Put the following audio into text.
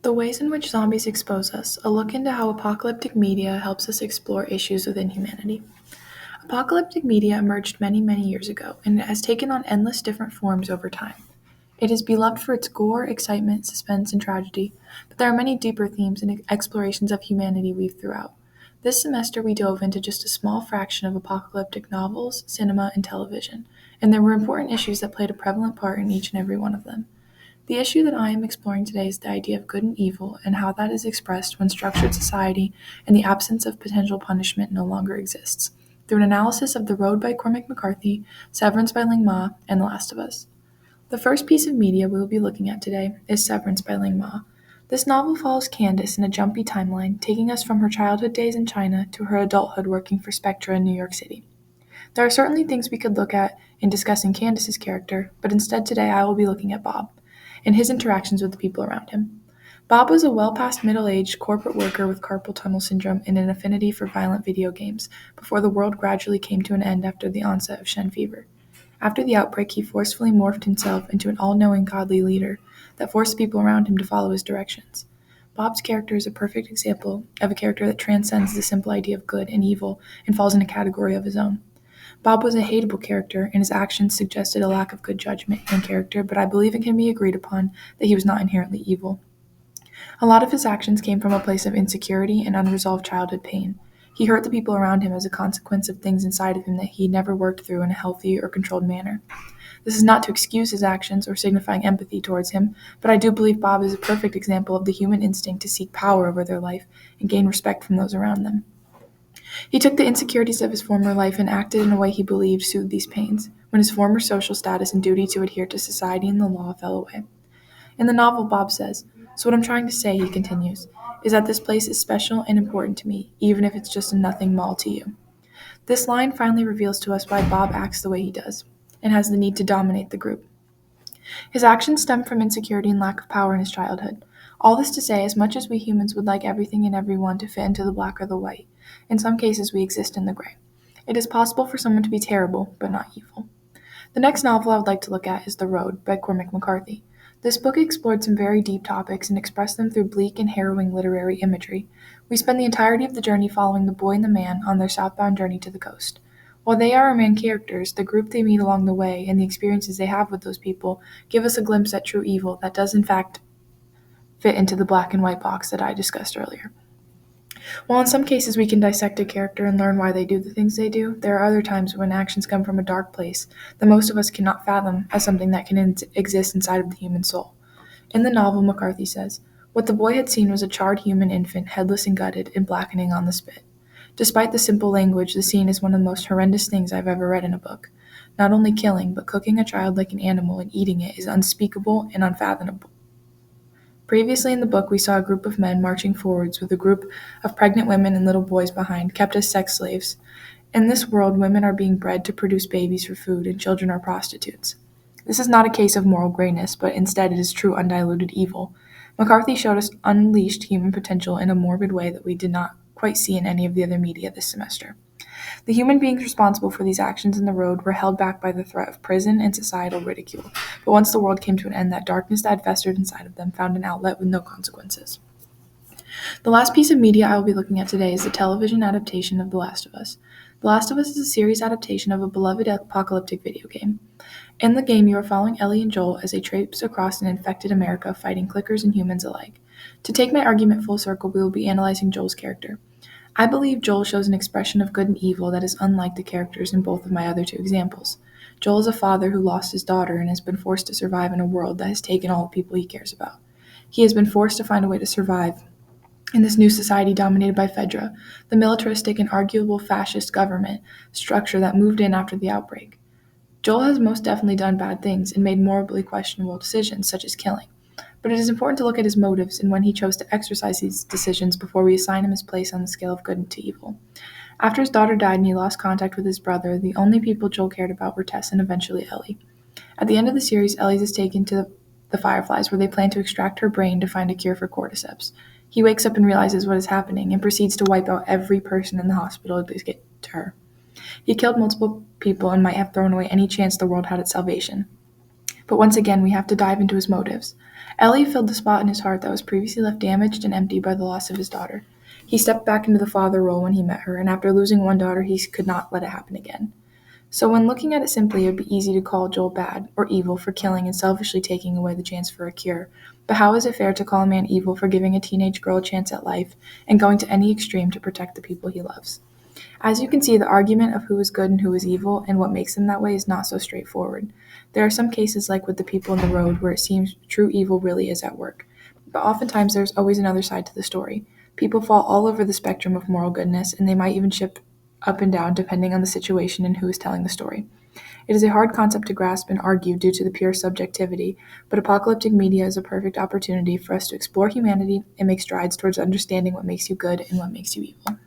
The ways in which zombies expose us, a look into how apocalyptic media helps us explore issues within humanity. Apocalyptic media emerged many, many years ago, and it has taken on endless different forms over time. It is beloved for its gore, excitement, suspense, and tragedy, but there are many deeper themes and explorations of humanity weaved throughout. This semester, we dove into just a small fraction of apocalyptic novels, cinema, and television, and there were important issues that played a prevalent part in each and every one of them. The issue that I am exploring today is the idea of good and evil and how that is expressed when structured society and the absence of potential punishment no longer exists, through an analysis of The Road by Cormac McCarthy, Severance by Ling Ma, and The Last of Us. The first piece of media we will be looking at today is Severance by Ling Ma. This novel follows Candace in a jumpy timeline, taking us from her childhood days in China to her adulthood working for Spectra in New York City. There are certainly things we could look at in discussing Candace's character, but instead today I will be looking at Bob and his interactions with the people around him. Bob was a well past middle aged corporate worker with carpal tunnel syndrome and an affinity for violent video games before the world gradually came to an end after the onset of Shen fever. After the outbreak, he forcefully morphed himself into an all knowing godly leader that forced the people around him to follow his directions. Bob's character is a perfect example of a character that transcends the simple idea of good and evil and falls in a category of his own. Bob was a hateable character, and his actions suggested a lack of good judgment and character, but I believe it can be agreed upon that he was not inherently evil. A lot of his actions came from a place of insecurity and unresolved childhood pain. He hurt the people around him as a consequence of things inside of him that he never worked through in a healthy or controlled manner. This is not to excuse his actions or signifying empathy towards him, but I do believe Bob is a perfect example of the human instinct to seek power over their life and gain respect from those around them. He took the insecurities of his former life and acted in a way he believed soothed these pains, when his former social status and duty to adhere to society and the law fell away. In the novel, Bob says, "So what I'm trying to say," he continues, "is that this place is special and important to me, even if it's just a nothing mall to you." This line finally reveals to us why Bob acts the way he does, and has the need to dominate the group. His actions stem from insecurity and lack of power in his childhood. All this to say, as much as we humans would like everything and everyone to fit into the black or the white, in some cases we exist in the gray. It is possible for someone to be terrible, but not evil. The next novel I would like to look at is The Road by Cormac McCarthy. This book explored some very deep topics and expressed them through bleak and harrowing literary imagery. We spend the entirety of the journey following the boy and the man on their southbound journey to the coast. While they are our main characters, the group they meet along the way and the experiences they have with those people give us a glimpse at true evil that does in fact fit into the black and white box that I discussed earlier. While in some cases we can dissect a character and learn why they do the things they do, there are other times when actions come from a dark place that most of us cannot fathom as something that can exist inside of the human soul. In the novel, McCarthy says, "What the boy had seen was a charred human infant, headless and gutted, and blackening on the spit. Despite the simple language, the scene is one of the most horrendous things I've ever read in a book. Not only killing, but cooking a child like an animal and eating it is unspeakable and unfathomable." Previously in the book, we saw a group of men marching forwards with a group of pregnant women and little boys behind, kept as sex slaves. In this world, women are being bred to produce babies for food, and children are prostitutes. This is not a case of moral grayness, but instead it is true undiluted evil. McCarthy showed us unleashed human potential in a morbid way that we did not quite see in any of the other media this semester. The human beings responsible for these actions in the road were held back by the threat of prison and societal ridicule, but once the world came to an end, that darkness that had festered inside of them found an outlet with no consequences. The last piece of media I will be looking at today is the television adaptation of The Last of Us. The Last of Us is a series adaptation of a beloved apocalyptic video game. In the game, you are following Ellie and Joel as they traipse across an infected America fighting clickers and humans alike. To take my argument full circle, we will be analyzing Joel's character. I believe Joel shows an expression of good and evil that is unlike the characters in both of my other two examples. Joel is a father who lost his daughter and has been forced to survive in a world that has taken all the people he cares about. He has been forced to find a way to survive in this new society dominated by Fedra, the militaristic and arguable fascist government structure that moved in after the outbreak. Joel has most definitely done bad things and made morally questionable decisions, such as killing. But it is important to look at his motives and when he chose to exercise these decisions before we assign him his place on the scale of good to evil. After his daughter died and he lost contact with his brother, the only people Joel cared about were Tess and eventually Ellie. At the end of the series, Ellie is taken to the Fireflies, where they plan to extract her brain to find a cure for cordyceps. He wakes up and realizes what is happening and proceeds to wipe out every person in the hospital to get to her. He killed multiple people and might have thrown away any chance the world had at salvation. But once again, we have to dive into his motives. Ellie filled the spot in his heart that was previously left damaged and empty by the loss of his daughter. He stepped back into the father role when he met her, and after losing one daughter, he could not let it happen again. So, when looking at it simply, it would be easy to call Joel bad or evil for killing and selfishly taking away the chance for a cure. But how is it fair to call a man evil for giving a teenage girl a chance at life and going to any extreme to protect the people he loves? As you can see, the argument of who is good and who is evil and what makes them that way is not so straightforward. There are some cases, like with the people in the road, where it seems true evil really is at work. But oftentimes, there's always another side to the story. People fall all over the spectrum of moral goodness, and they might even shift up and down depending on the situation and who is telling the story. It is a hard concept to grasp and argue due to the pure subjectivity, but apocalyptic media is a perfect opportunity for us to explore humanity and make strides towards understanding what makes you good and what makes you evil.